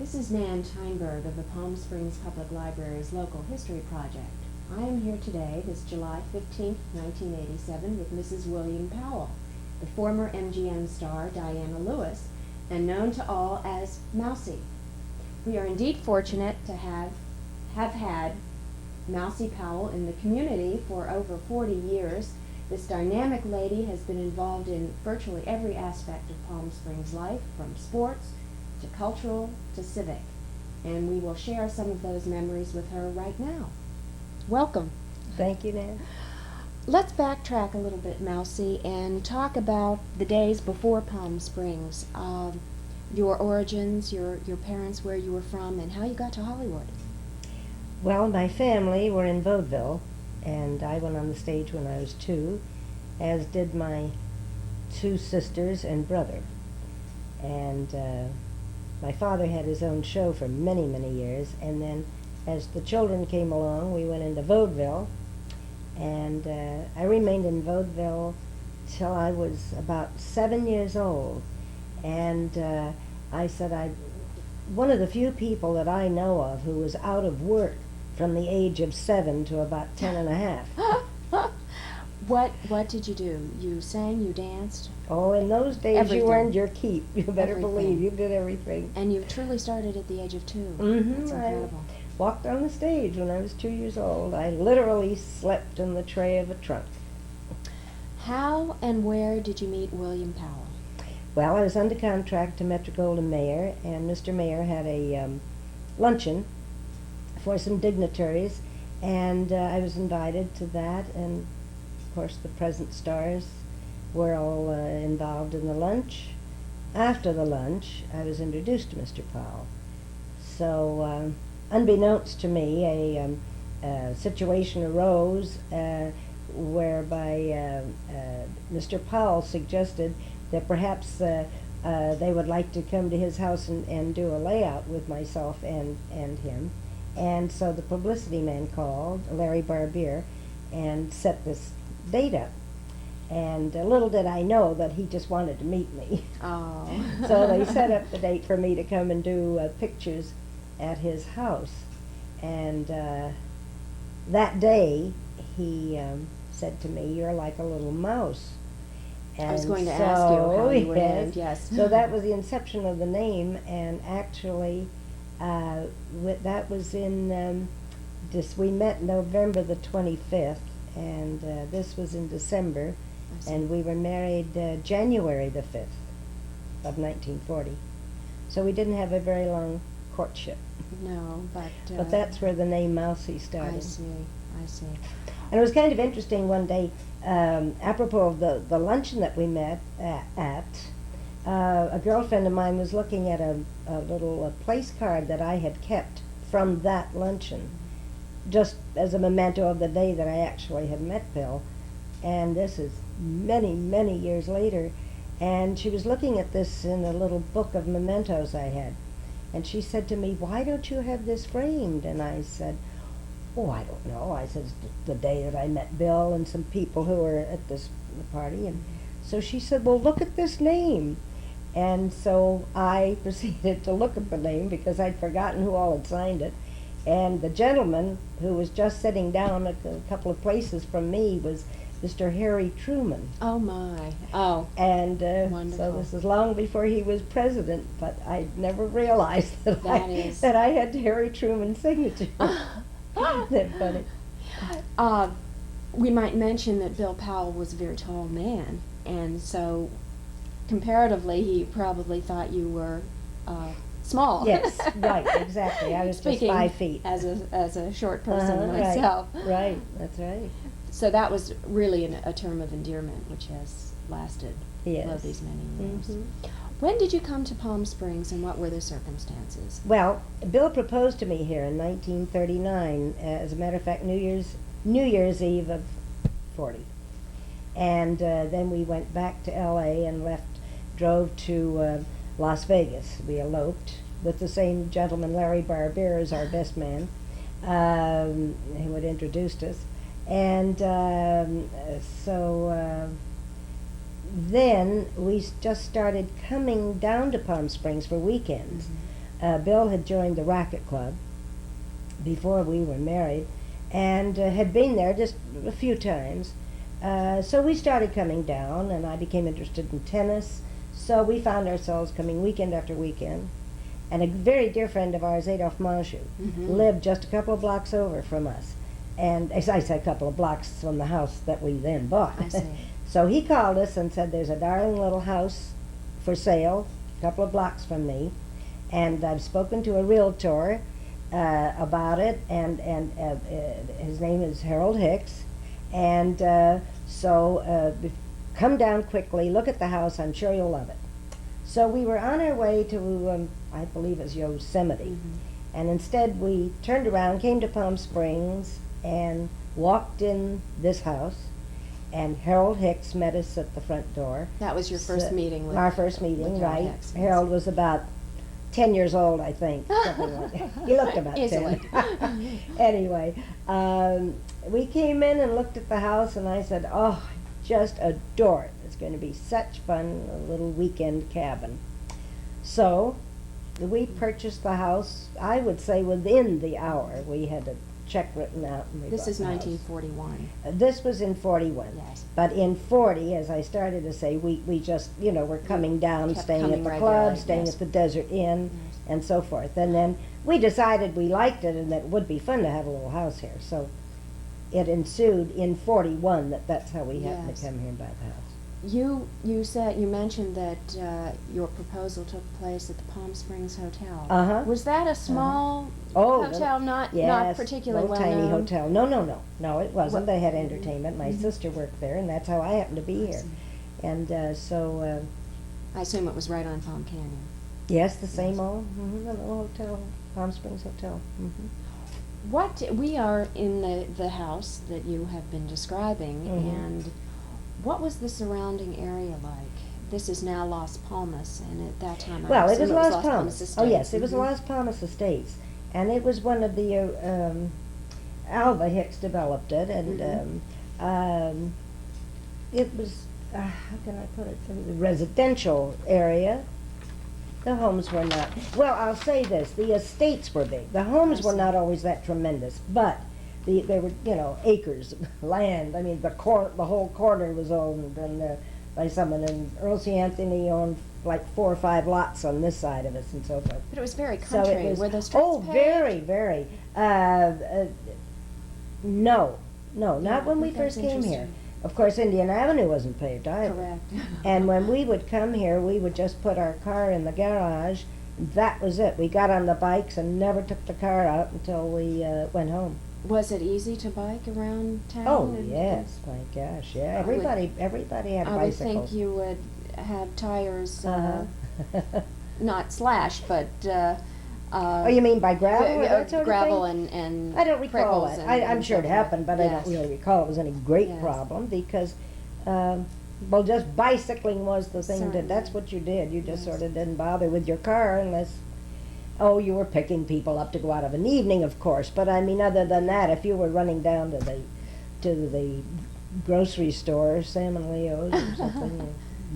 This is Nan Tynberg of the Palm Springs Public Library's Local History Project. I am here today, this July 15, 1987, with Mrs. William Powell, the former MGM star Diana Lewis, and known to all as Mousie. We are indeed fortunate to have had Mousie Powell in the community for over 40 years. This dynamic lady has been involved in virtually every aspect of Palm Springs life, from sports to cultural to civic, and we will share some of those memories with her right now. Welcome. Thank you, Nan. Let's backtrack a little bit, Mousie, and talk about the days before Palm Springs, your origins, your parents, where you were from, and how you got to Hollywood. Well, my family were in vaudeville, and I went on the stage when I was 2, as did my 2 sisters and brother. And my father had his own show for many, many years, and then as the children came along, we went into vaudeville, and I remained in vaudeville till I was about 7 years old. And I said, one of the few people that I know of who was out of work from the age of 7 to about 10 and a half. What did you do? You sang, you danced? Oh, in those days Everything. you earned your keep. You better Everything. believe you did everything. And you truly started at the age of 2. Mm-hmm. That's incredible. I walked on the stage when I was 2 years old. I literally slept in the tray of a trunk. How and where did you meet William Powell? Well, I was under contract to Metro-Goldwyn-Mayer, and Mr. Mayer had a luncheon for some dignitaries, and I was invited to that, and of course the present stars were all involved in the lunch. After the lunch, I was introduced to Mr. Powell. So, unbeknownst to me, a situation arose whereby Mr. Powell suggested that perhaps they would like to come to his house and do a layout with myself and him. And so the publicity man called, Larry Barbier, and set this date up. And little did I know that he just wanted to meet me. Oh. So they set up the date for me to come and do pictures at his house. And that day he said to me, "You're like a little mouse." And I was going to ask you how you were named, yes. So that was the inception of the name, and actually that was in we met November the 25th, and this was in December, and we were married January the 5th of 1940. So we didn't have a very long courtship. No, But that's where the name Mousie started. I see. And it was kind of interesting one day, apropos of the luncheon that we met at, a girlfriend of mine was looking at a little place card that I had kept from that luncheon, just as a memento of the day that I actually had met Bill. And this is many, many years later. And she was looking at this in a little book of mementos I had. And she said to me, "Why don't you have this framed?" And I said, "Oh, I don't know." I said, "It's the day that I met Bill and some people who were at the party." And so she said, "Well, look at this name." And so I proceeded to look at the name because I'd forgotten who all had signed it. And the gentleman who was just sitting down a couple of places from me was Mr. Harry Truman. Oh, my. Oh. And Wonderful. so this is long before he was president, but I never realized that That I had Harry Truman's signature. Isn't that funny? We might mention that Bill Powell was a very tall man, and so comparatively he probably thought you were small. Yes, right, exactly. I was Speaking just 5 feet. as a short person Right, myself. right, that's right. So that was really a term of endearment which has lasted Yes. these many years. Mhm. When did you come to Palm Springs, and what were the circumstances? Well, Bill proposed to me here in 1939. As a matter of fact, New Year's Eve of 40. And then we went back to L.A. and drove to Las Vegas. We eloped with the same gentleman, Larry Barbier, as our best man, who had introduced us. And so then we just started coming down to Palm Springs for weekends. Bill had joined the Racquet Club before we were married, and had been there just a few times. So we started coming down, and I became interested in tennis. So we found ourselves coming weekend after weekend. And a very dear friend of ours, Adolphe Mousie, lived just a couple of blocks over from us. And as I said, a couple of blocks from the house that we then bought. I see. So he called us and said, there's a darling little house for sale, a couple of blocks from me. And I've spoken to a realtor about it, and his name is Harold Hicks. And come down quickly, look at the house, I'm sure you'll love it. So we were on our way to, I believe it was Yosemite. And instead we turned around, came to Palm Springs, and walked in this house. And Harold Hicks met us at the front door. That was your first meeting with our first meeting, with right? Hicks, yes. Harold was about 10 years old, I think. Something like that. He looked about Easily. 10. Anyway, we came in and looked at the house, and I said, oh, I just adore it. It's going to be such fun, a little weekend cabin. So we purchased the house, I would say within the hour. We had a check written out. And we This bought is the house. 1941. This was in 41. Yes. But in 40, as I started to say, we just, we're coming down, Kept staying coming at the regularly, club, staying yes. at the Desert Inn, Yes. and so forth. And then we decided we liked it and that it would be fun to have a little house here. So it ensued in 41 that's how we happened Yes. to come here and buy the house. You mentioned that your proposal took place at the Palm Springs Hotel. Uh-huh. Was that a small Oh, hotel, not Yes, particularly little well tiny known? hotel. No, it wasn't. They had entertainment. My sister worked there, and that's how I happened to be I here. see. And so, I assume it was right on Palm Canyon. yes, the same old the little hotel, Palm Springs Hotel. We are in the house that you have been describing, Mhm. and what was the surrounding area like? This is now Las Palmas, and at that time, Well, I it was assume Las Palmas. Estates. Oh, yes, it was Mhm. Las Palmas Estates, and it was one of the Alva Hicks developed it, and it was how can I put it? It was a residential area. The homes were not. Well, I'll say this: the estates were big. The homes I were see. not always that tremendous, but they were, acres of land. I mean, the whole corner was owned and by someone, and Earl C. Anthony owned like 4 or 5 lots on this side of us, and so forth. But it was very So country. it was, Were the streets oh, paved? very, very. No, not Yeah, when we that's first came here. interesting. Of course, Indian Avenue wasn't paved either. Correct. And when we would come here, we would just put our car in the garage. That was it. We got on the bikes and never took the car out until we went home. Was it easy to bike around town? Oh, and- yes, my gosh, yeah. I would- Everybody had I would think bicycles. you would have tires, Uh-huh. not slashed, but Oh, you mean by gravel or that sort of gravel thing? and I don't recall prickles it. and- I'm and sure so it forth. happened, but I Yes. don't really recall it was any great Yes. problem because, just bicycling was the thing Certainly. that's what you did. You just Yes. sort of didn't bother with your car unless, you were picking people up to go out of an evening, of course. But I mean, other than that, if you were running down to the grocery store, Sam and Leo's or something, you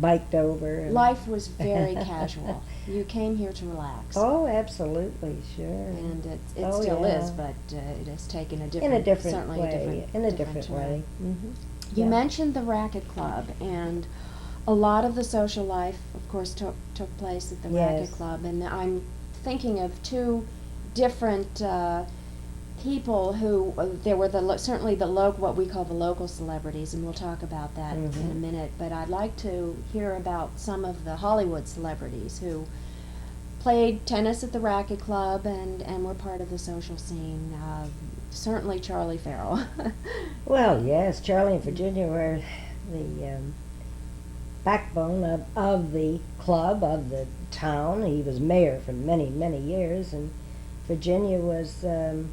biked over. And life was very casual. You came here to relax. Oh, absolutely, sure. And it Oh, still yeah. is, but it has taken a In different, a different certainly way. a different, In a different turn. way. You Yeah. mentioned the Racquet Club, and a lot of the social life, of course, took place at the Racquet Yes. Club. And I'm thinking of two different people who there were certainly the local, what we call the local celebrities, and we'll talk about that in a Mhm. minute. But I'd like to hear about some of the Hollywood celebrities who played tennis at the Racquet Club and were part of the social scene. Certainly Charlie Farrell. Well, yes, Charlie and Virginia were the backbone of the club, of the town. He was mayor for many, many years, and Virginia was the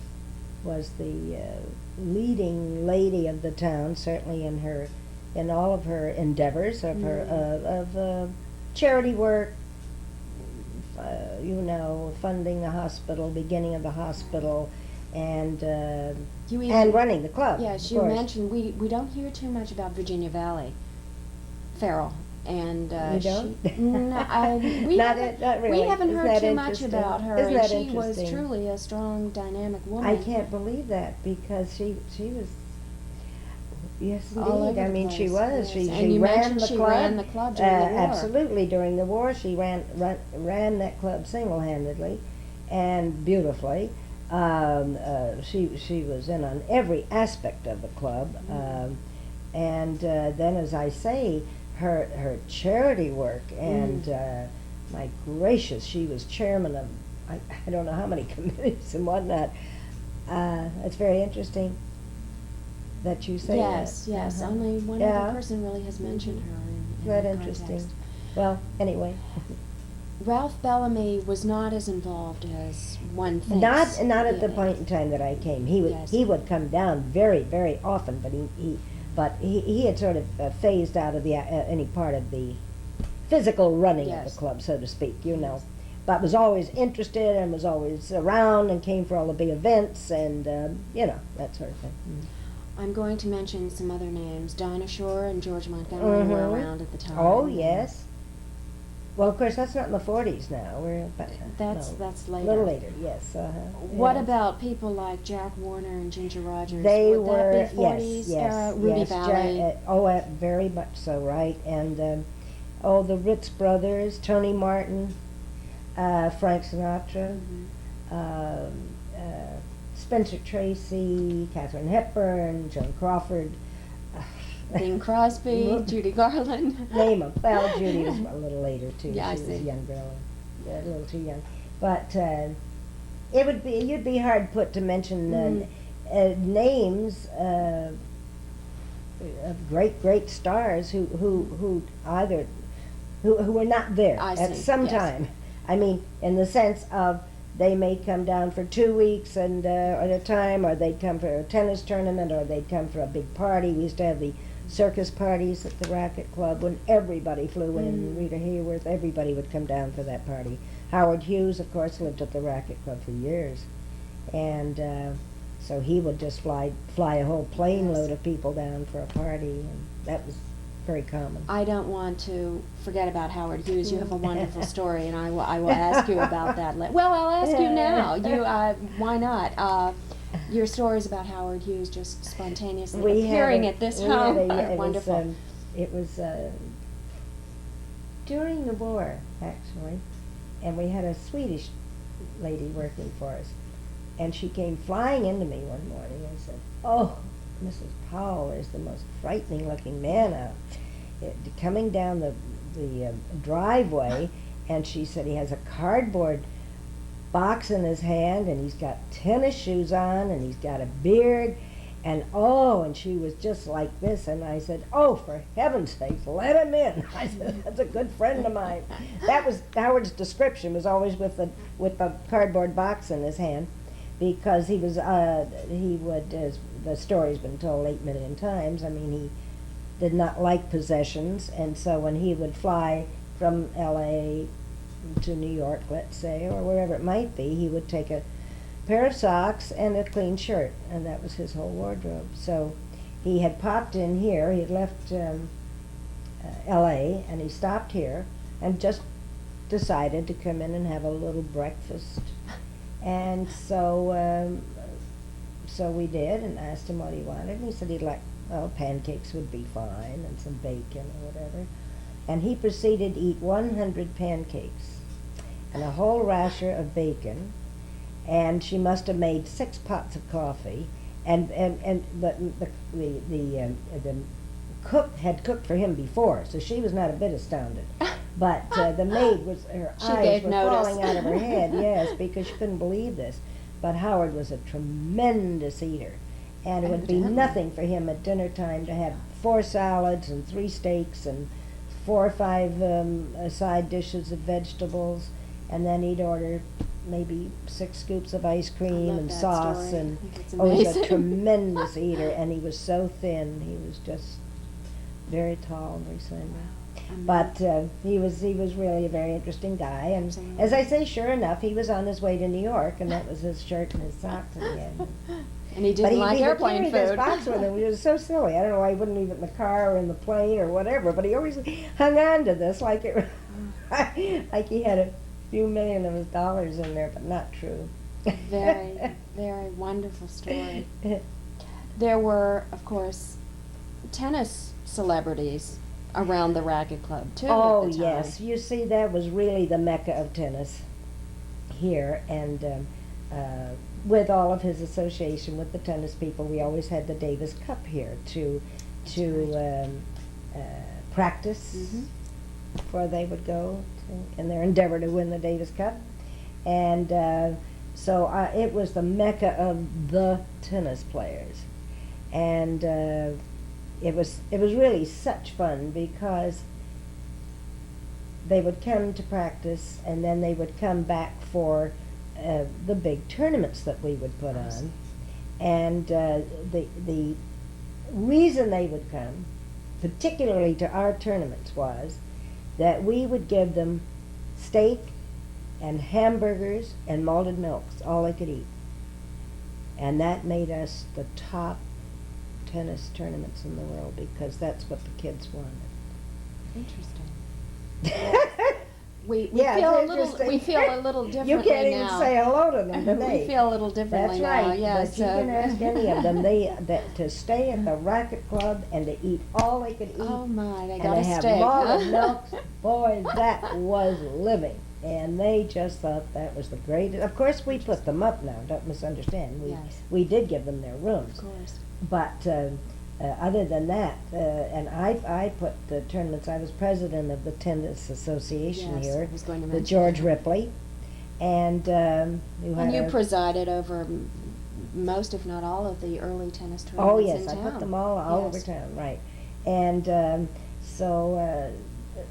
leading lady of the town, certainly in all of her endeavors of her charity work, funding the hospital, beginning of the hospital, and You even- running the club. Yes, of you course. mentioned we don't hear too much about Virginia Valley. Farrell. And You don't? we Not haven't, really. we haven't Isn't heard that too much interesting? about her, Isn't and that she was interesting? truly a strong, dynamic woman. I can't believe that because she was. Yes, All indeed. over I the mean, place, she was. yes. She And you ran mentioned the she club. ran the club during the war. Absolutely, during the war, she ran that club single-handedly, and beautifully. She was in on every aspect of the club, and then, as I say, her charity work and my gracious, she was chairman of I don't know how many committees and whatnot. It's very interesting that you say Yes, that. yes. Uh-huh. Only one Yeah. other person really has mentioned her in That the interesting. context. Well, anyway, Ralph Bellamy was not as involved as one thinks. not at the Yeah. point in time that I came. He would Yes. he would come down very often, but he had sort of phased out of the any part of the physical running of Yes. the club, so to speak. You know, but was always interested and was always around and came for all the big events and you know, that sort of thing. I'm going to mention some other names. Dinah Shore and George Montgomery were Mhm. around at the time. Oh yes. Well, of course, that's not in the 40s now. We're about, That's a later. little later. Yes. What yeah. about people like Jack Warner and Ginger Rogers? They Would were that be 40s era? Ruby yes, Valley. very much so, right? And the Ritz brothers, Tony Martin, Frank Sinatra, Mhm. Spencer Tracy, Katharine Hepburn, Joan Crawford. Bing Crosby, Judy Garland. Name them. Well, Judy was a little later too. Yeah, I she was see. a young girl, a little too young. But you'd be hard put to mention names of great stars who were not there I at see, some yes. time. I mean, in the sense of they may come down for 2 weeks and at a time, or they'd come for a tennis tournament, or they'd come for a big party. We used to have the circus parties at the Racquet Club when everybody flew in. Rita Hayworth, everybody would come down for that party. Howard Hughes, of course, lived at the Racquet Club for years, and so he would just fly a whole plane Yes. load of people down for a party, and that was very common. I don't want to forget about Howard Hughes. You have a wonderful story, and I will ask you about that. Well, I'll ask you now. Why not? Your stories about Howard Hughes just spontaneously appearing at this home are wonderful. It was during the war, actually, and we had a Swedish lady working for us, and she came flying into me one morning and said, "Oh, Mrs. Powell, there's the most frightening-looking man out coming down the driveway," and she said he has a cardboard box in his hand, and he's got tennis shoes on, and he's got a beard, and she was just like this, and I said, "Oh, for heaven's sake, let him in." I said, "That's a good friend of mine." That was Howard's description, was always with the cardboard box in his hand, because he would, as the story's been told 8 million times, I mean, he did not like possessions, and so when he would fly from L.A. to New York, let's say, or wherever it might be, he would take a pair of socks and a clean shirt, and that was his whole wardrobe. So he had popped in here, he had left L.A., and he stopped here and just decided to come in and have a little breakfast. And so we did, and asked him what he wanted, and he said he'd like, pancakes would be fine, and some bacon or whatever. And he proceeded to eat 100 pancakes and a whole rasher of bacon, and she must have made 6 pots of coffee, but the cook had cooked for him before, so she was not a bit astounded. But the maid her She eyes gave were notice. falling out of her head, yes, because she couldn't believe this. But Howard was a tremendous eater, and it would be Evidently. nothing for him at dinner time to have 4 salads and 3 steaks and 4 or 5 side dishes of vegetables, and then he'd order maybe 6 scoops of ice cream love and that sauce, story. and I think it's he was a amazing. tremendous eater, and he was so thin. He was just very tall and very slender. But he was really a very interesting guy, and Absolutely. as I say, sure enough, he was on his way to New York, and that was his shirt and his socks again. And he But didn't like he would airplane carry this food. box with him, which was so silly. I don't know why he wouldn't leave it in the car or in the plane or whatever, but he always hung on to this like it, like he had a few million of his dollars in there, but not true. Very, very wonderful story. There were, of course, tennis celebrities around the Racquet Club, too, Oh, at the time. yes. You see, that was really the mecca of tennis here. And with all of his association with the tennis people, we always had the Davis Cup here to practice before they would go in their endeavor to win the Davis Cup. And so it was the mecca of the tennis players. And it was really such fun because they would come to practice and then they would come back for the big tournaments that we would put on. And the reason they would come, particularly to our tournaments, was that we would give them steak and hamburgers and malted milks, all they could eat. And that made us the top tennis tournaments in the world because that's what the kids wanted. Interesting. We Yeah, feel a it's little. interesting. We feel a little differently You can't even now. say hello to them today. We feel a little differently That's now. right. Yes. But you can ask any of them. To stay at the Racquet Club and to eat all they could eat. Oh my! They and got to a have steak. malted Huh? milks. Boy, that was living. And they just thought that was the greatest. Of course, we put them up now. Don't misunderstand. Yes. We did give them their rooms. Of course. But other than that, and I put the tournaments. I was president of the tennis association Yes, here, I was going to the mention George that. Ripley, and And you had presided over most, if not all, of the early tennis tournaments Oh yes, in I town. put them all over Yes. town, right? And so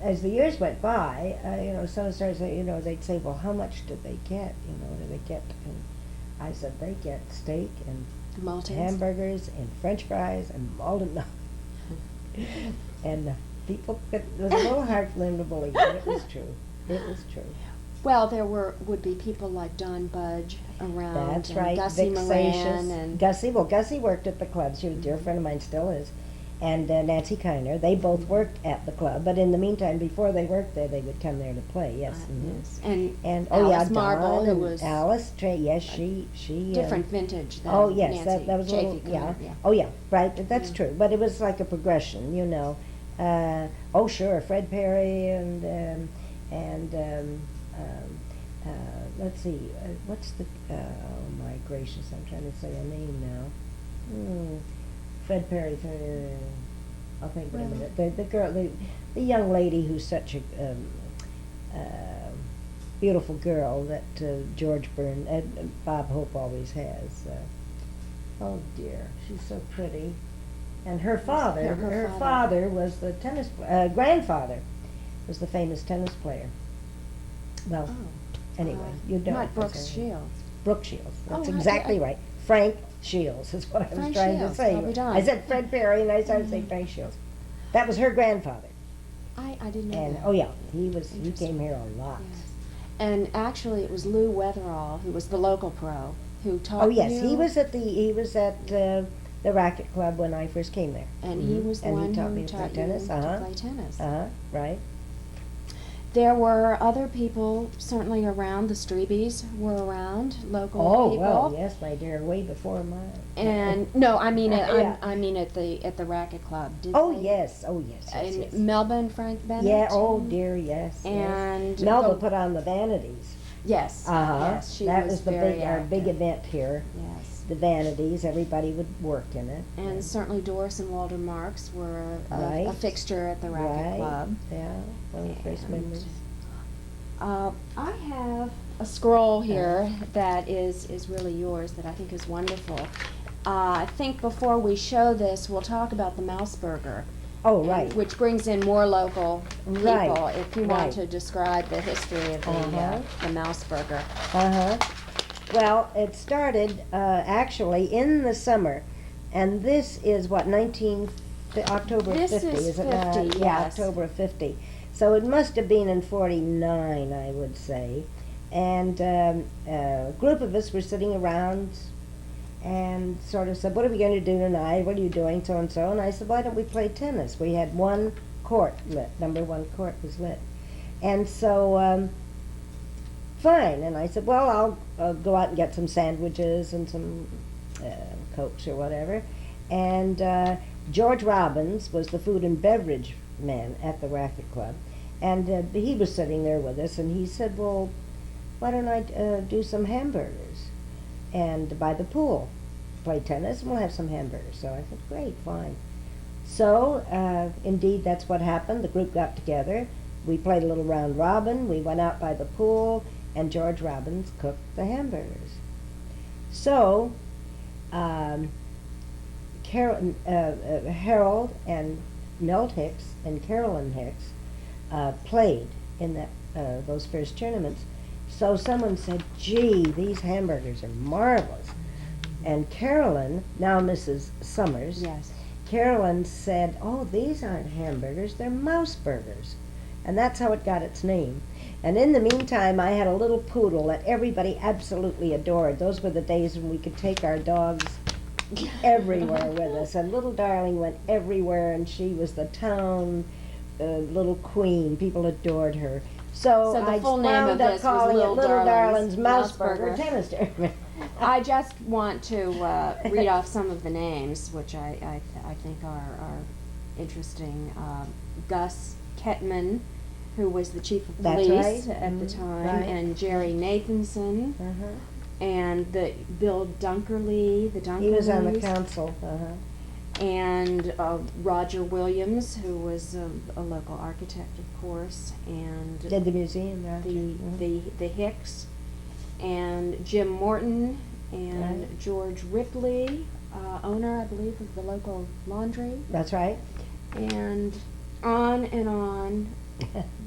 as the years went by, someone started saying, they'd say, well, how much did they get? Do they get? And I said they get steak and Maltings. hamburgers and French fries and malted milk. And people, it was a little hard for them to believe, but it was true. It was true. Well, there would be people like Don Budge around. That's and right. Gussie Moran Vexatious. and Gussie worked at the club. She was a dear friend of mine, still is. And Nancy Kiner. They both worked at the club, but in the meantime, before they worked there, they would come there to play. Yes. yes. And Alice Don Marble, who and was Alice Trey. Yes, she. different vintage than Oh yes, Nancy. that was a little, Chafee yeah. Kiner, Oh yeah, right. That's Yeah. true. But it was like a progression, oh sure, Fred Perry and let's see, what's the? Oh my gracious, I'm trying to say a name now. Fred Perry. I'll think of it in a minute. The girl, the young lady who's such a beautiful girl that George Byrne and Bob Hope always has. Oh dear, she's so pretty. And her father, Her father was the tennis grandfather was the famous tennis player. Well, Oh. anyway, you don't. Not Brooks Shields. Brooke Shields. That's Oh, exactly right. Frank Shields is what I was Frank trying Shields, to say. I'll be darned. I said Fred Perry, and I started saying Frank Shields. That was her grandfather. I didn't know And that. oh yeah, he Interesting. came here a lot. Yes. And actually, it was Lou Weatherall, who was the local pro, who taught Oh yes, you. he was at the Racquet Club when I first came there. And he was the And one he taught who me to play taught tennis. you to play tennis. Right. There were other people certainly around. The Strebies were around, local Oh people. well, yes, my dear, way before mine. And no, I mean, Yeah. I mean at the Racquet Club. Did Oh they? yes, And yes. Melba and Frank Bennett. Yeah. Oh dear, yes. And yes. Melba the- put on the Vanities. Yes. Yes, she that was was the very our big active. event here. Yes. The Vanities, everybody would work in it. And certainly Doris and Walter Marks were a Right. fixture at the Racquet Right. Club. Yeah, one of the first And, memories. I have a scroll here that is really yours that I think is wonderful. I think before we show this, we'll talk about the Mouseburger. Oh, and- right. Which brings in more local people. Right, If you right. want to describe the history of the Mouseburger. Uh-huh. Well, it started actually in the summer, and this is what, October This 50, is it not? 50, Yeah, yes. October 50. So it must have been in 49, I would say. And a group of us were sitting around, and sort of said, what are we going to do tonight? What are you doing, so-and-so? And I said, why don't we play tennis? We had one court lit. Number one court was lit. And so, fine. And I said, well, I'll go out and get some sandwiches and some Cokes or whatever. And George Robbins was the food and beverage man at the Racquet Club. And he was sitting there with us, and he said, well, why don't I do some hamburgers? And by the pool, play tennis, and we'll have some hamburgers. So I said, great, fine. So, indeed, that's what happened. The group got together. We played a little round robin. We went out by the pool, and George Robbins cooked the hamburgers. So, Harold and Milt Hicks and Carolyn Hicks played in that those first tournaments. So someone said, gee, these hamburgers are marvelous. And Carolyn, now Mrs. Summers, Yes. Carolyn said, oh, these aren't hamburgers, they're Mouseburgers. And that's how it got its name. And in the meantime, I had a little poodle that everybody absolutely adored. Those were the days when we could take our dogs everywhere with us. And little darling went everywhere, and she was the town little queen. People adored her. So So the I full name of wound up this was calling it Little Little Darling's Darling's Mouseburger. Mouseburger Tennis Tournament. I just want to read off some of the names, which I think are interesting. Gus Kettman, who was the chief of That's police right. at the time, Right. and Jerry Nathanson, Uh-huh. and Bill Dunkerley, the Dunkerleys. He was on the council. Uh-huh. And Roger Williams, who was a local architect, of course, and Did the museum, Roger. the Hicks, and Jim Morton, and Right. George Ripley, owner, I believe, of the local laundry, That's right. and on.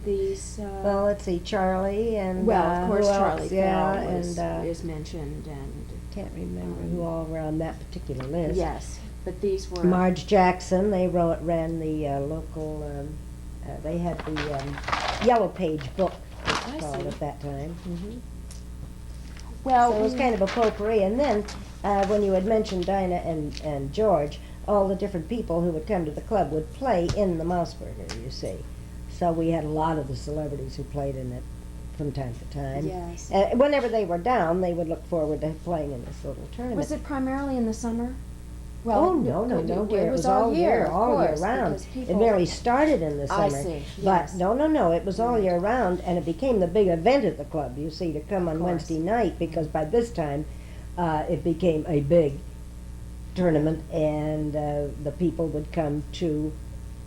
These. Well, let's see, Charlie and Well, of course, who else? Charlie Yeah, Farrell was, and is mentioned, and can't remember who all were on that particular list. yes, but these were Marge Jackson. They ran the local. They had the Yellow Page book I called see. at that time. Mm-hmm. Well, So it was kind of a potpourri. And then when you had mentioned Dinah and George, all the different people who would come to the club would play in the Mouseburger, you see. So we had a lot of the celebrities who played in it from time to time. Yes. Whenever they were down, they would look forward to playing in this little tournament. Was it primarily in the summer? Oh, no, it was all year round. because It people- merely started in the I summer. see, But yes. no, it was all Right. year round, and it became the big event at the club, you see, to come on course. Wednesday night, because by this time, it became a big tournament, and the people would come to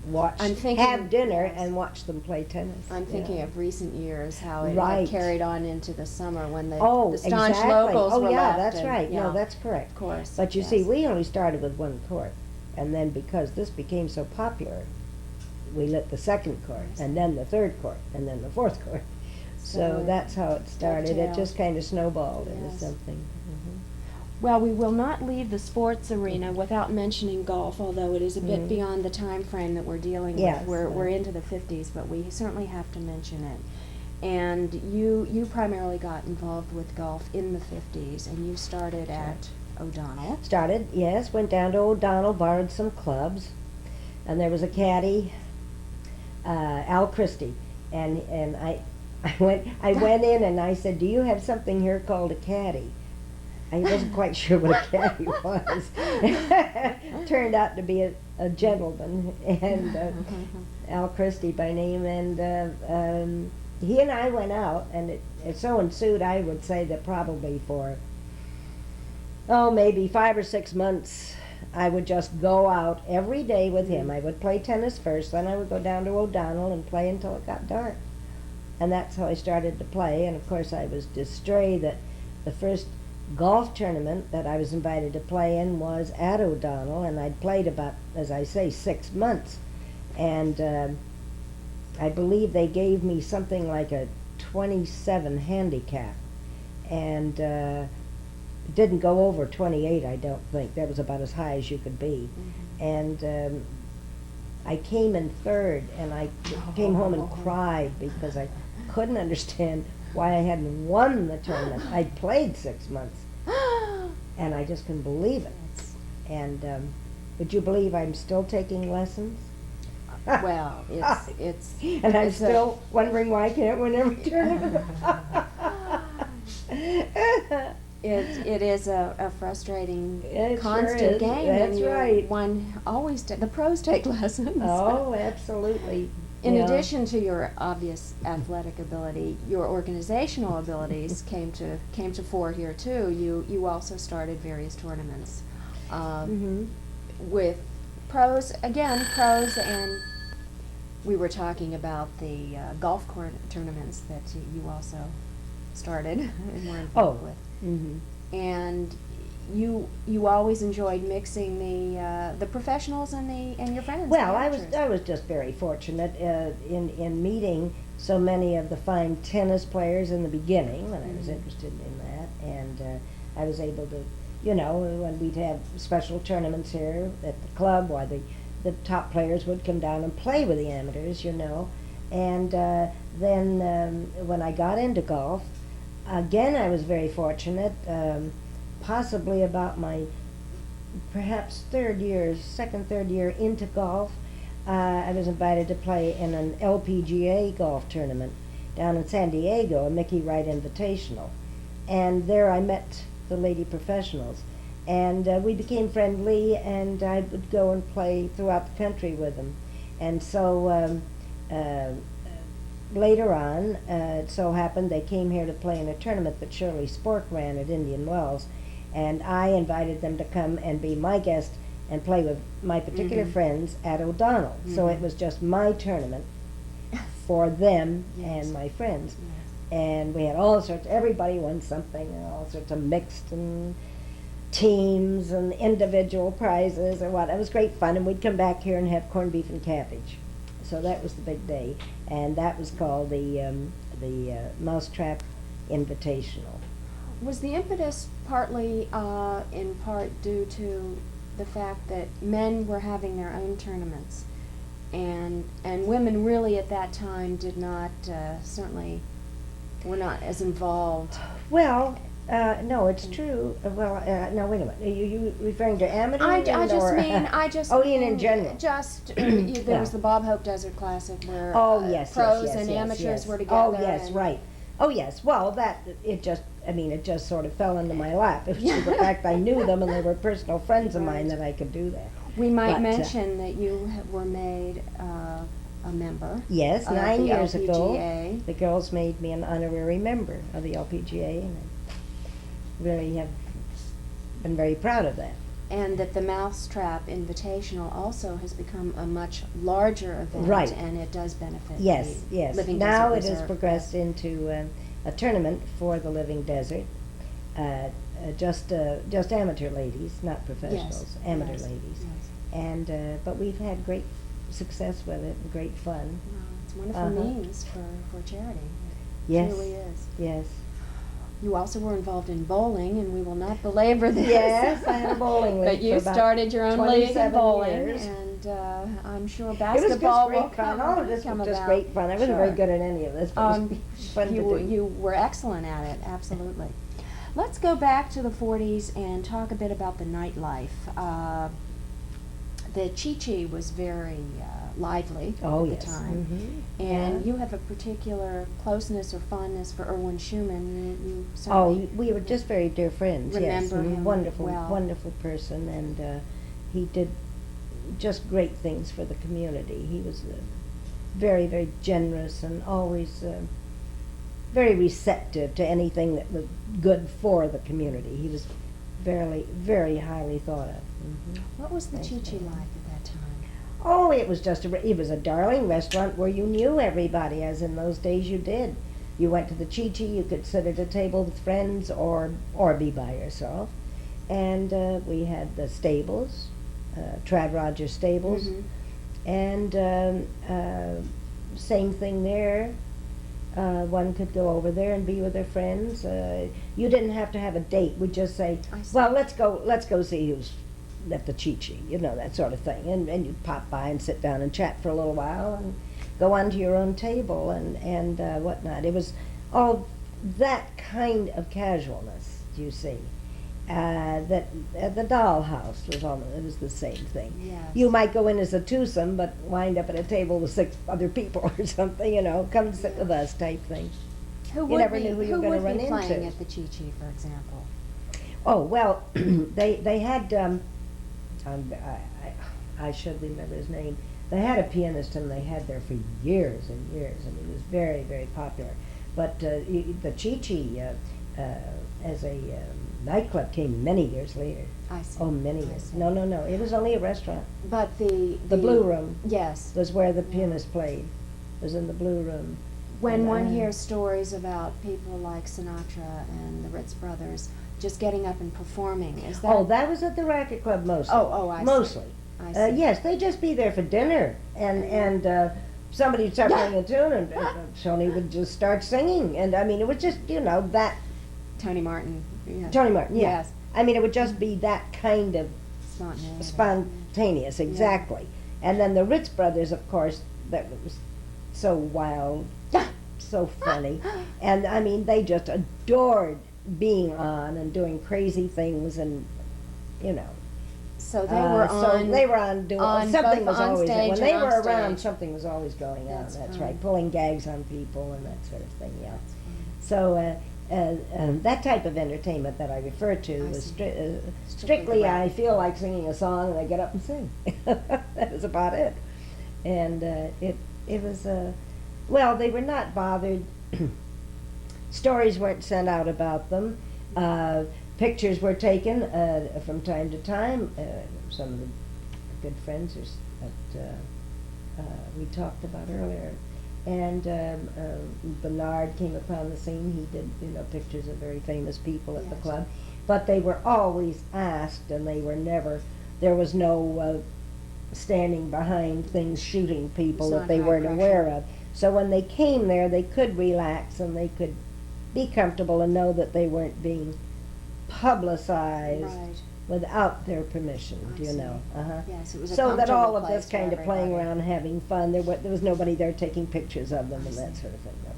watch, I'm thinking- have dinner, yes. and watch them play tennis. I'm thinking Yeah. of recent years, how it Right. had carried on into the summer when Oh, the staunch exactly. locals Oh, were yeah, left. that's and- right. yeah, No, that's correct. of course. But you yes. see, we only started with one court, and then because this became so popular, we lit the second court, Yes. and then the third court, and then the fourth court. So So it that's how it started. It dovetailed. just kind of snowballed into Yes. something. Well, we will not leave the sports arena without mentioning golf, although it is a bit Mhm. beyond the time frame that we're dealing Yes, with. We're right. into the 50s, but we certainly have to mention it. And you primarily got involved with golf in the 50s, and you started at O'Donnell. Started, yes, went down to O'Donnell, borrowed some clubs, and there was a caddy, Al Christie, and I went in and I said, do you have something here called a caddy? I wasn't quite sure what a caddy was. Turned out to be a gentleman, and Al Christie by name, and he and I went out, and it so ensued, I would say, that probably for maybe 5 or 6 months, I would just go out every day with him. I would play tennis first, then I would go down to O'Donnell and play until it got dark. And that's how I started to play, and of course I was distraught that the first golf tournament that I was invited to play in was at O'Donnell, and I'd played about, as I say, 6 months. And I believe they gave me something like a 27 handicap, and didn't go over 28, I don't think. That was about as high as you could be. And I came in third, and I came home and cried because I couldn't understand why I hadn't won the tournament. I'd played 6 months. and I just couldn't believe it. And would you believe I'm still taking lessons? Well, it's And I'm it's still wondering why I can't win every tournament. it is a frustrating It sure constant is. game. That's and right. One always the pros take lessons. Oh, absolutely. In Yeah. addition to your obvious athletic ability, your organizational abilities came to fore here too. You also started various tournaments Mhm. with pros, and we were talking about the golf tournaments that you also started and were involved with. Mhm. And you always enjoyed mixing the professionals and your friends. Well, the I amateurs. was just very fortunate in meeting so many of the fine tennis players in the beginning when I was interested in that, and I was able to, when we'd have special tournaments here at the club, why the top players would come down and play with the amateurs, and then when I got into golf, again I was very fortunate. Possibly about my perhaps third year into golf, I was invited to play in an LPGA golf tournament down in San Diego, a Mickey Wright Invitational. And there I met the lady professionals. And we became friendly, and I would go and play throughout the country with them. And so later on, it so happened they came here to play in a tournament that Shirley Spork ran at Indian Wells. And I invited them to come and be my guest and play with my particular friends at O'Donnell. So it was just my tournament for them and my friends. And we had all sorts, everybody won something, and all sorts of mixed and teams and individual prizes and what. It was great fun, and we'd come back here and have corned beef and cabbage. So that was the big day, and that was called the Mousetrap Invitational. Was the impetus partly in part due to the fact that men were having their own tournaments, and women really at that time did not certainly were not as involved? Well, no, it's true. Well, no, wait a minute. Are you referring to amateur? I just Oh, in general. Just there was the Bob Hope Desert Classic where Yes, pros yes, and yes, amateurs yes. were together. Oh, yes, and right. Oh, yes. Well, it just sort of fell into my lap. It was the fact I knew them and they were personal friends of mine that I could do that. We might But, mention that you were made a member. Yes, of 9 the years ago, LPGA. the girls made me an honorary member of the LPGA, and I really have been very proud of that. And that the Mousetrap Invitational also has become a much larger event, Right. and it does benefit Yes, the yes. Living Now Desert it has Reserve. progressed into a tournament for the Living Desert. Just amateur ladies, not professionals. Yes, Amateur yes, ladies. yes. And but we've had great success with it and great fun. Well, it's a wonderful Uh-huh. means for charity. It Yes. truly is. Yes. You also were involved in bowling, and we will not belabor this. Yes, I had a bowling league But you for about started your own league in 27 bowling, years. and I'm sure It was basketball just will great fun. come, All of this come was just about. great fun. I wasn't very Sure. good at any of this, but it was fun you, to do. you were excellent at it, absolutely. Let's go back to the 40s and talk a bit about the nightlife. The Chi-Chi was very lively Oh, at yes. the time. Mhm. And Yeah. you have a particular closeness or fondness for Erwin Schumann. You Oh, certainly we were just very dear friends. Yes, remember and a him wonderful, well. wonderful person, and he did just great things for the community. He was very, very generous and always very receptive to anything that was good for the community. He was very, very highly thought of. Mhm. What was the Thanks, Chi-Chi Mary. like at that time? Oh, it was just it was a darling restaurant where you knew everybody, as in those days you did. You went to the Chi-Chi, you could sit at a table with friends or be by yourself. And we had the stables, Trad Rogers Stables, Mhm. and same thing there. One could go over there and be with their friends. You didn't have to have a date. We'd just say, I see. well, let's go see who's at the Chi-Chi, that sort of thing. And you'd pop by and sit down and chat for a little while and go on to your own table and whatnot. It was all that kind of casualness, you see. The dollhouse was almost, it was the same thing. Yes. You might go in as a twosome, but wind up at a table with 6 other people or something, you know, come sit with us type thing. Who You would never be, knew who you who were gonna would run be playing into. at the Chi-Chi, for example? Oh, well, they had, I should remember his name. They had a pianist and they had there for years and years, and he was very, very popular. But the Chi-Chi as a nightclub came many years later. I see. Oh, many I years. see. No, it was only a restaurant. But the Blue Room Yes. was where the Yeah. pianist played, was in the Blue Room. When And, one hears stories about people like Sinatra and the Ritz brothers just getting up and performing, is that? Oh, that was at the Racquet Club mostly. Oh, I see. Mostly. I see. Yes, they'd just be there for dinner, and somebody'd start playing a tune, and Tony would just start singing, and I mean, it was just, you know, that, Tony Martin. Yeah. Tony Martin, yeah. Yes. I mean, it would just be that kind of Spontaneity. spontaneous, exactly. And then the Ritz brothers, of course, that was so wild, so funny, and I mean, they just adored being on and doing crazy things, and, you know. So they were on. So they were on doing on something both was on always stage when they and were off around. stage. Something was always going on. That's That's fine. right, pulling gags on people and that sort of thing. Yeah. That's So that type of entertainment that I refer to I was see. strictly. Strictly I rap. feel like singing a song and I get up and sing. That was about it. And it was well, they were not bothered. Stories weren't sent out about them. Pictures were taken from time to time. Some of the good friends that we talked about earlier. And Bernard came upon the scene. He did, you know, pictures of very famous people at the Yes. club. But they were always asked, and they were never, there was no standing behind things shooting people It's that not they high weren't pressure. aware of. So when they came there, they could relax and they could be comfortable and know that they weren't being publicized Right. without their permission, I do you see. know? Uh-huh. Yes, it was a So that all comfortable of this place for kind of playing everybody. around and having fun, there was nobody there taking pictures of them I and that see. sort of thing. No.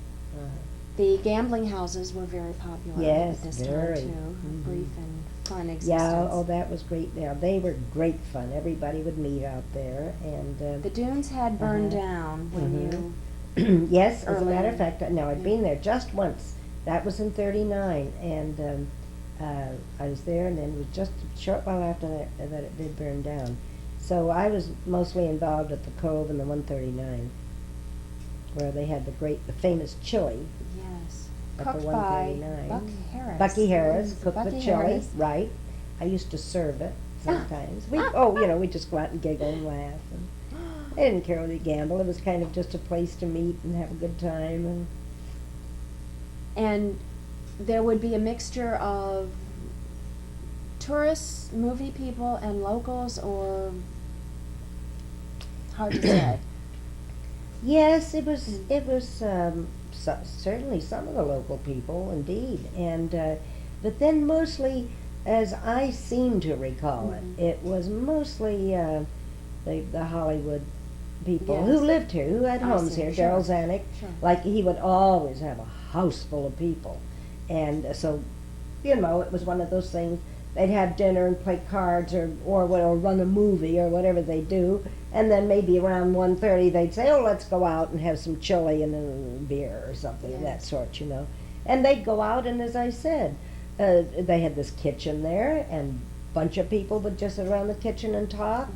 Uh-huh. The gambling houses were very popular Yes, at this very. time too. Mhm. Brief and fun existence. Yeah, oh, that was great. Yeah, they were great fun. Everybody would meet out there, and The dunes had burned Uh-huh. down when Mhm. you. yes, as a Early. matter of fact, no, I'd Yeah. been there just once. That was in '39, and I was there, and then it was just a short while after that it did burn down. So I was mostly involved at the Cove and the 139, where they had the famous chili. Yes. At the Cooked by 139. Buck Harris. Bucky Harris Yes, cooked the Bucky chili, Harris. right? I used to serve it sometimes. We just go out and giggle and laugh. And I didn't care whether you gamble. It was kind of just a place to meet and have a good time. And And there would be a mixture of tourists, movie people, and locals, or hard to say. yes, it was. Certainly some of the local people, indeed, and but then mostly, as I seem to recall Mhm. it was mostly the Hollywood people who Yes. lived here, who had I homes see, here. sure. Daryl Zanuck, Sure. like he would always have a house full of people, and so, you know, it was one of those things. They'd have dinner and play cards or run a movie or whatever they do, and then maybe around 1:30 they'd say, "Oh, let's go out and have some chili and a beer or something of that Yes. sort," you know. And they'd go out, and as I said, they had this kitchen there, and a bunch of people would just sit around the kitchen and talk,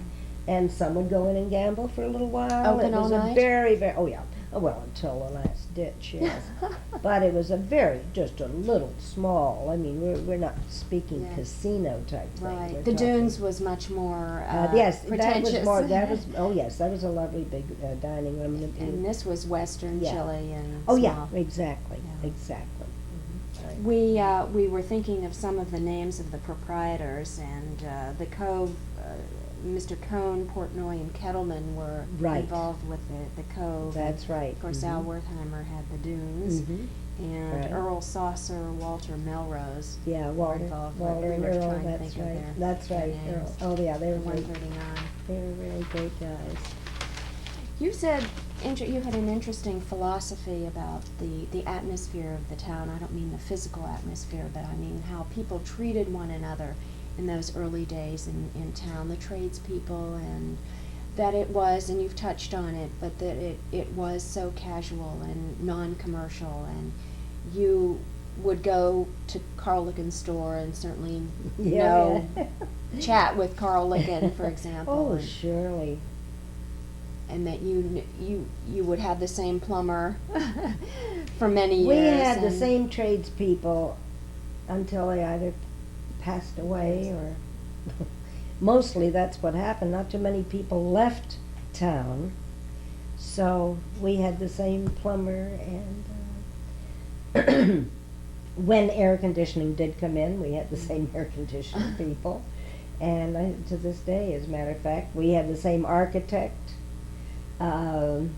and some would go in and gamble for a little while. Open It was all a night? very, very, oh yeah, well, until the last ditch, yes. But it was just a little small, I mean, we're not speaking Yes. casino type thing. We're Right. The talking- Dunes was much more yes, pretentious. that was, oh yes, that was a lovely big dining room. And this was Western Yeah. chili and Oh, yeah, small. exactly, Yeah. exactly. Right. We were thinking of some of the names of the proprietors, and the Cove, Mr. Cohn, Portnoy, and Kettleman were Right. involved with the Cove. That's right. Of course, Al Wertheimer had the Dunes, Mhm. and Right. Earl Saucer, Walter Melrose. Yeah, were Walter, involved Walter with, and we were Earl, trying to that's think of right, their, that's their right, Earl. names. Oh, yeah, they were great, 139. they were really great guys. You said you had an interesting philosophy about the atmosphere of the town. I don't mean the physical atmosphere, but I mean how people treated one another in those early days in town, the tradespeople, and that it was, and you've touched on it, but that it was so casual and non-commercial, and you would go to Carl Licken's store and certainly chat with Carl Licken, for example. Oh, and, surely. and that you would have the same plumber for many years. We had the and- same tradespeople until they either passed away or mostly that's what happened. Not too many people left town, so we had the same plumber. And when air conditioning did come in, we had the same air conditioning people. And to this day, as a matter of fact, we had the same architect. And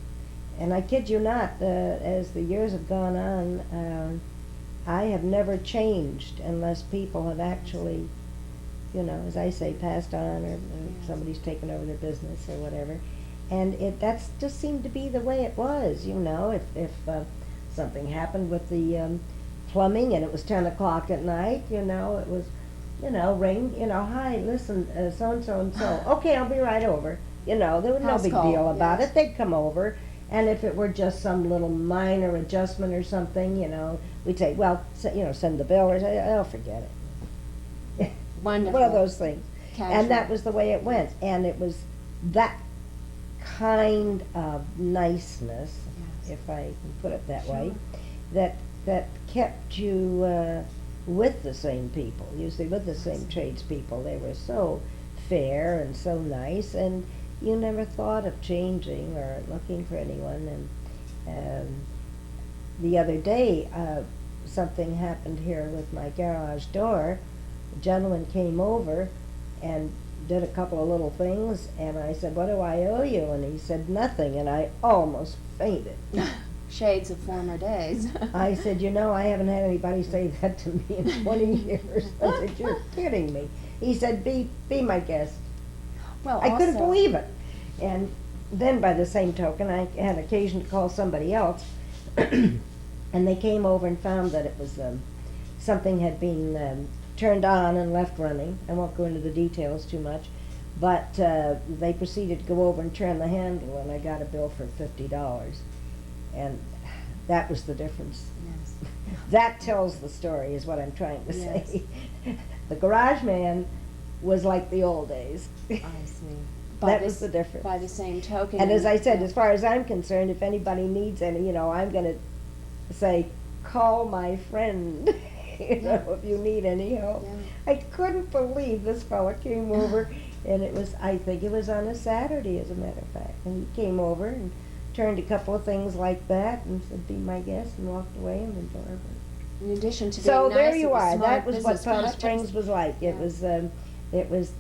I kid you not, as the years have gone on, I have never changed unless people have actually, as I say, passed on, or somebody's taken over their business or whatever. And that's just seemed to be the way it was, if something happened with the plumbing and it was 10 o'clock at night, it was, ring, hi, listen, so-and-so and so, okay, I'll be right over. There was no House big call, deal about yes. it. They'd come over, and if it were just some little minor adjustment or something, we'd say, well, send the bill, or say, oh, forget it. Wonderful. One of those things. Casual. And that was the way it went. And it was that kind of niceness, Yes. if I can put it that way, Sure. that kept you with the same people, usually with the same tradespeople. They were so fair and so nice, and you never thought of changing or looking for anyone. And the other day, something happened here with my garage door. A gentleman came over and did a couple of little things, and I said, what do I owe you? And he said, nothing, and I almost fainted. Shades of former days. I said, I haven't had anybody say that to me in 20 years. I said, you're kidding me. He said, be my guest. Well, I couldn't also- believe it. And then by the same token, I had occasion to call somebody else, and they came over and found that it was something had been turned on and left running. I won't go into the details too much, but they proceeded to go over and turn the handle, and I got a bill for $50. And that was the difference. Yes. That tells the story, is what I'm trying to Yes. say. The garage man was like the old days. I see. That was the difference. By the same token. And as I said, as far as I'm concerned, if anybody needs any, I'm going to say, call my friend, if you need any help. Yeah. I couldn't believe this fella came over, and I think it was on a Saturday, as a matter of fact. And he came over and turned a couple of things like that and said, be my guest, and walked away, and the door opened. In addition to being So nice, there it you was are. smart That was what business Palm practice. Springs was like. Yeah. It was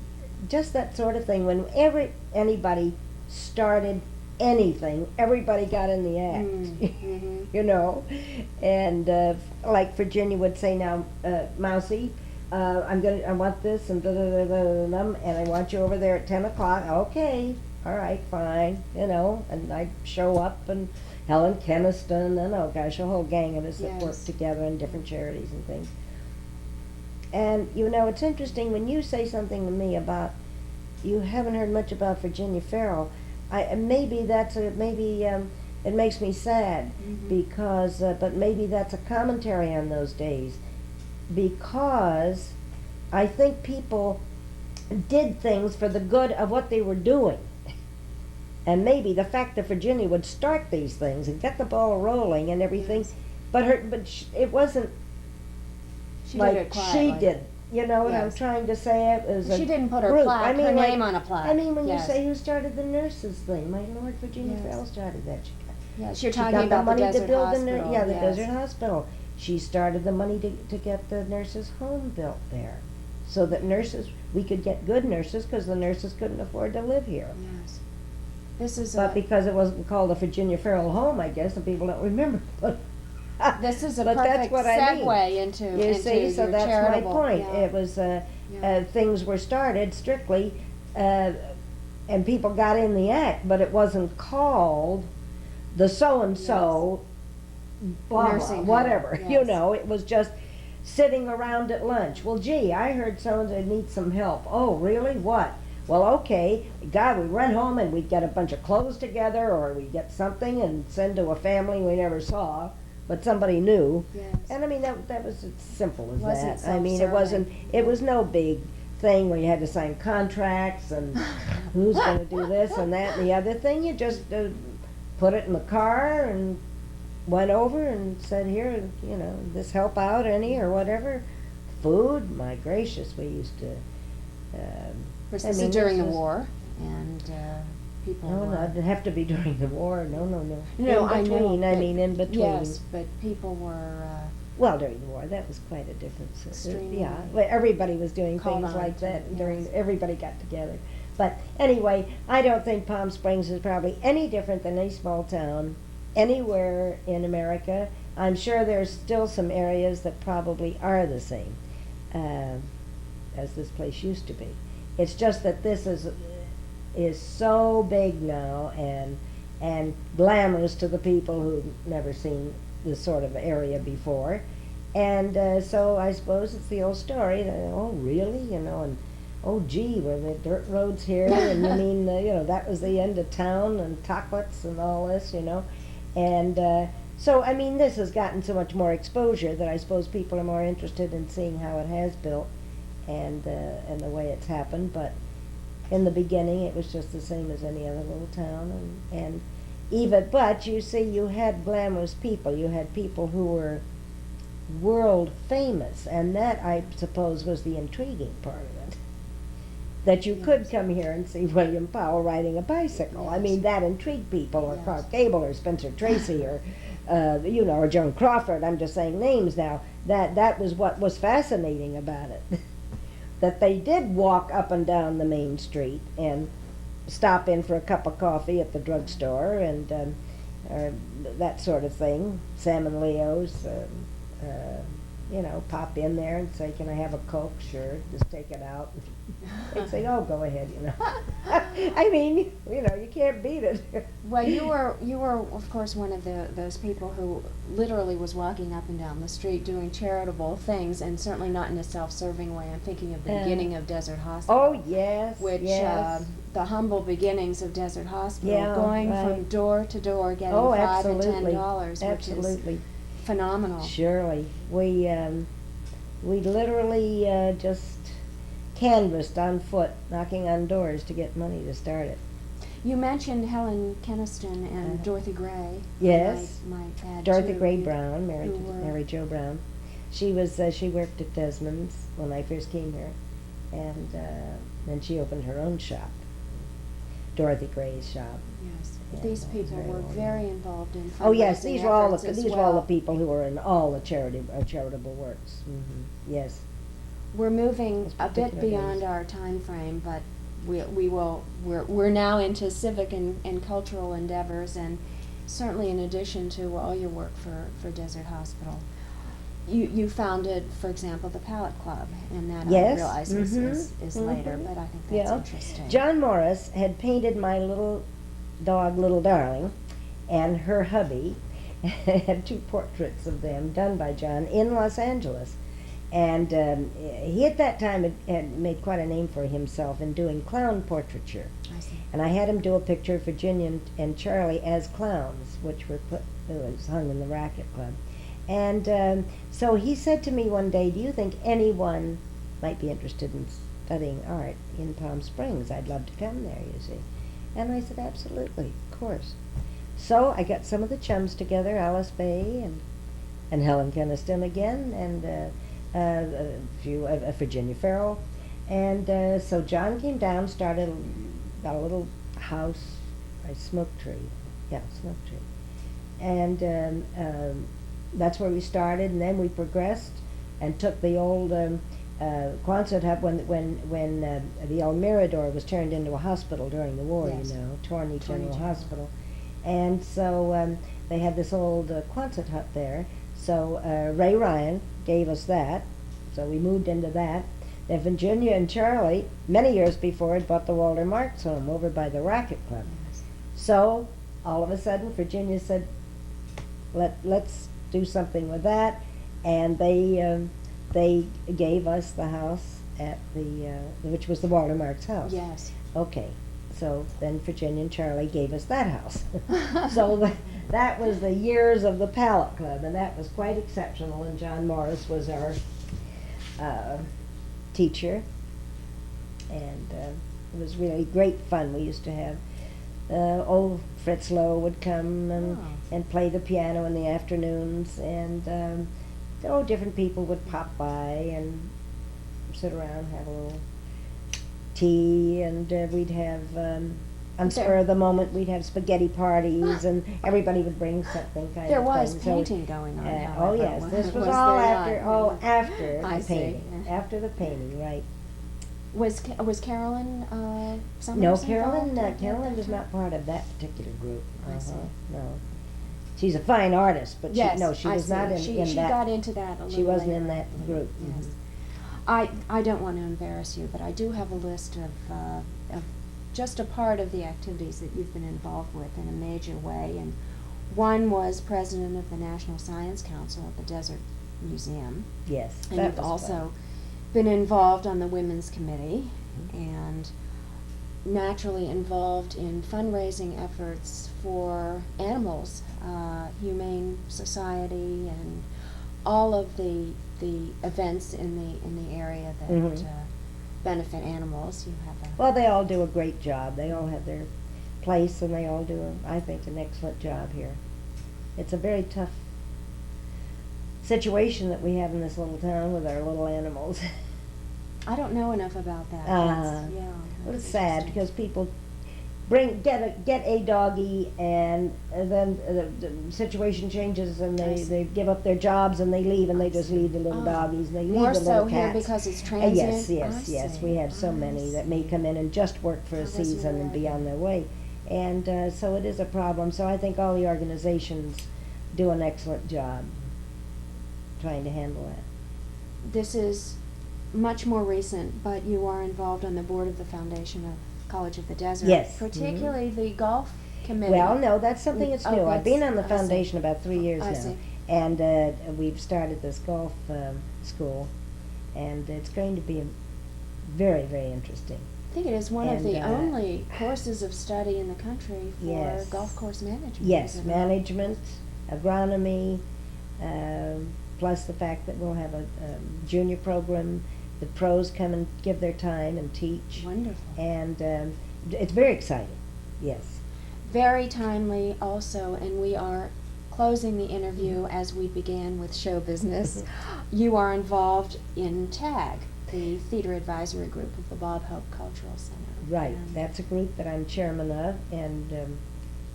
just that sort of thing. Whenever anybody started anything, everybody got in the act. Mhm. And like Virginia would say now, Mousie, I want this and and I want you over there at 10 o'clock. Okay, all right, fine, and I'd show up, and Helen Keniston, and oh gosh, a whole gang of us that Yes. worked together in different charities and things. And it's interesting when you say something to me about you haven't heard much about Virginia Farrell. Maybe it makes me sad because, but maybe that's a commentary on those days, because I think people did things for the good of what they were doing. And maybe the fact that Virginia would start these things and get the ball rolling and everything, Yes. but it wasn't She like did it she quietly. did. You know what I'm Yes. trying to say? It was She a didn't put her group. plaque, her like- name on a plaque. I mean, when Yes. you say who started the nurses thing, my Lord, Virginia Yes. Farrell started that. Yes, you're She talking got about the money Desert to build Hospital. the yes. Desert Hospital. She started the money to get the nurses' home built there, so that we could get good nurses, because the nurses couldn't afford to live here. Yes. This is But a because it wasn't called the Virginia Farrell Home, I guess, and people don't remember. But this is a but perfect that's what I mean. segue into You see, so your that's my charitable. point. Yeah. It was, Yeah. things were started strictly, and people got in the act, but it wasn't called the so-and-so, blah, blah, Nursing home, whatever, you yes. know, it was just sitting around at lunch. Well, gee, I heard so-and-so needs some help. Oh, really? What? Well, okay, God, we run home and we'd get a bunch of clothes together, or we'd get something and send to a family we never saw, but somebody knew. Yes. And I mean, that was as simple as Wasn't that. I mean, it wasn't, it was no big thing where you had to sign contracts and who's gonna do this and that and the other thing. You just put it in the car and went over and said, here, you know, this help out any or whatever. Food, my gracious, we used to, Of course, I this mean, is during this the was- war, and people no, were... no, it didn't have to be during the war, no, no, no. No, In I know, between, I but- mean, in between. Yes, but people were Well, during the war, that was quite a difference. Extremely Yeah, well, everybody was doing called things on like to, that during, yes. everybody got together. But anyway, I don't think Palm Springs is probably any different than any small town anywhere in America. I'm sure there's still some areas that probably are the same as this place used to be. It's just that this is so big now and glamorous to the people who've never seen this sort of area before. And so I suppose it's the old story that, oh, really, you know, and oh, gee, were there dirt roads here? And you mean, you know, that was the end of town and chocolates and all this, you know. And so, I mean, this has gotten so much more exposure that I suppose people are more interested in seeing how it has built and the way it's happened. But in the beginning, it was just the same as any other little town. And even, but you see, you had glamorous people. You had people who were world famous, and that, I suppose, was the intriguing part of it. That you could come here and see William Powell riding a bicycle. I mean, that intrigued people, or Yes. Clark Gable, or Spencer Tracy, or you know, or Joan Crawford. I'm just saying names now. That was what was fascinating about it. That they did walk up and down the main street and stop in for a cup of coffee at the drugstore and that sort of thing. Sam and Leo's, you know, pop in there and say, "Can I have a Coke?" "Sure, just take it out." They'd say, "Oh, go ahead," you know. I mean, you know, you can't beat it. Well, you were of course one of those people who literally was walking up and down the street doing charitable things, and certainly not in a self-serving way. I'm thinking of the beginning of Desert Hospital. Oh, yes, Which yes. the humble beginnings of Desert Hospital, Yeah, going from right. door to door, getting Oh, $5 and absolutely. $10, which is Absolutely. phenomenal. Surely. We literally just canvassed on foot, knocking on doors to get money to start it. You mentioned Helen Keniston and Uh-huh. Dorothy Gray. Yes. I might add Dorothy too, Gray you- Brown, married who to were- Mary Jo Brown. She was she worked at Desmond's when I first came here, and then she opened her own shop, Dorothy Gray's shop. Yes, Yeah, these that was people very were well very involved in Oh yes, fundraising these were all efforts the as these were all the well. people who were in all the charitable works. Yes. We're moving Those a bit particular beyond days. our time frame, but we're now into civic and cultural endeavors, and certainly in addition to all your work for Desert Hospital. You founded, for example, the Palette Club, and that Yes, I realize is later, mhm. but I think that's Yeah. interesting. John Morris had painted my little dog, Little Darling, and her hubby had two portraits of them done by John in Los Angeles. And he at that time had made quite a name for himself in doing clown portraiture. I see. And I had him do a picture of Virginia and Charlie as clowns, which were was hung in the Racquet Club. And so he said to me one day, "Do you think anyone might be interested in studying art in Palm Springs? I'd love to come there, you see." And I said, "Absolutely, of course." So I got some of the chums together, Alice Bay and Helen Keniston again, and Virginia Farrell. And so John came down, got a little house, a smoke tree. And that's where we started, and then we progressed and took the old Quonset hut when the El Mirador was turned into a hospital during the war, Yes. you know, Torney General General. Hospital. And so they had this old Quonset hut there. So Ray Ryan gave us that, so we moved into that. Then Virginia and Charlie, many years before, had bought the Walter Marks home over by the Racquet Club. Yes. So all of a sudden Virginia said, let's do something with that, and they gave us the house at the, which was the Walter Marks house. Yes. Okay, so then Virginia and Charlie gave us that house. So that was the years of the Palette Club, and that was quite exceptional, and John Morris was our teacher, and it was really great fun. We used to have old Fritz Lowe would come and play the piano in the afternoons, and different people would pop by and sit around, have a little tea, and we'd have on spur of the moment we'd have spaghetti parties, and everybody would bring something kind There of was thing. painting going on. Oh however, yes, this was there all not? after I the see, painting. yeah. After the painting, right. Was Carolyn Summers No, involved Carolyn at Carolyn that was time? not part of that particular group. I see. No. She's a fine artist, but Yes, she I was see. not in she that. She got into that a little She wasn't later. in that group. Yes. Mhm. I don't want to embarrass you, but I do have a list of just a part of the activities that you've been involved with in a major way. And one was president of the National Science Council at the Desert Museum. Yes, And that you've was also fun. been involved on the Women's Committee and naturally involved in fundraising efforts for animals, Humane Society, and all of the events in the area that Mhm. benefit animals. You have a Well, they all do a great job. They all have their place, and they all do, I think, an excellent job here. It's a very tough situation that we have in this little town with our little animals. I don't know enough about that. Yeah. Well, it's that's sad interesting. because people get a doggy, and then the situation changes, and I they see. give up their jobs and they leave, and they I just see. leave the little Oh. doggies, and they leave More the so little here cats. because it's Yes, transient? yes, I yes. see. We have so I many that see. may come in and just work for I a wasn't season and aware be of on that. their way, and so it is a problem. So I think all the organizations do an excellent job trying to handle that. This is much more recent, but you are involved on the board of the Foundation of College of the Desert. Yes. Mm-hmm. Particularly the golf committee. Well, no, that's something that's Oh, new. I've been that's- on the I see. foundation about 3 years I now, see. and we've started this golf school, and it's going to be very, very interesting. I think it is one of and, the only courses of study in the country for Yes. golf course management. Yes, is it not? management, agronomy, plus the fact that we'll have a junior program. The pros come and give their time and teach, Wonderful. and it's very exciting. Yes. Very timely also, and we are closing the interview as we began with show business. You are involved in TAG, the Theater Advisory Group of the Bob Hope Cultural Center. Right, And that's a group that I'm chairman of, and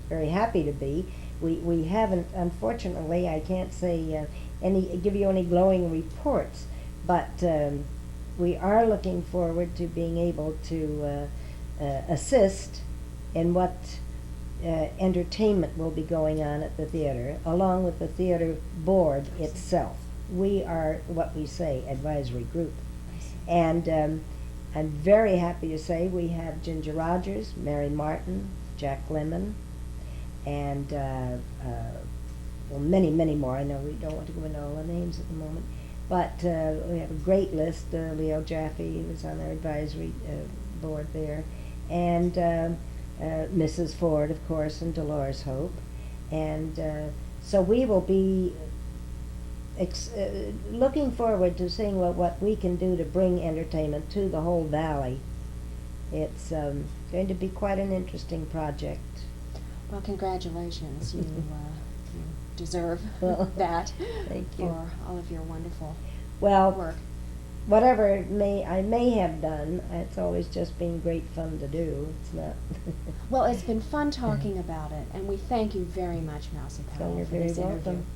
very happy to be. We haven't, unfortunately, I can't say give you any glowing reports, but we are looking forward to being able to assist in what entertainment will be going on at the theater, along with the theater board itself. We are what we say advisory group, and I'm very happy to say we have Ginger Rogers, Mary Martin, Jack Lemmon, and well, many, many more. I know we don't want to go into all the names at the moment, but we have a great list. Leo Jaffe was on our advisory board there, and Mrs. Ford, of course, and Dolores Hope, and so we will be looking forward to seeing what we can do to bring entertainment to the whole valley. It's going to be quite an interesting project. Well, congratulations. You deserve Well, that thank you. for all of your wonderful Well, work. whatever I may have done, it's always just been great fun to do. It's not. Well, it's been fun talking about it, and we thank you very much, Mousie So Powell, you're for very this interview. welcome.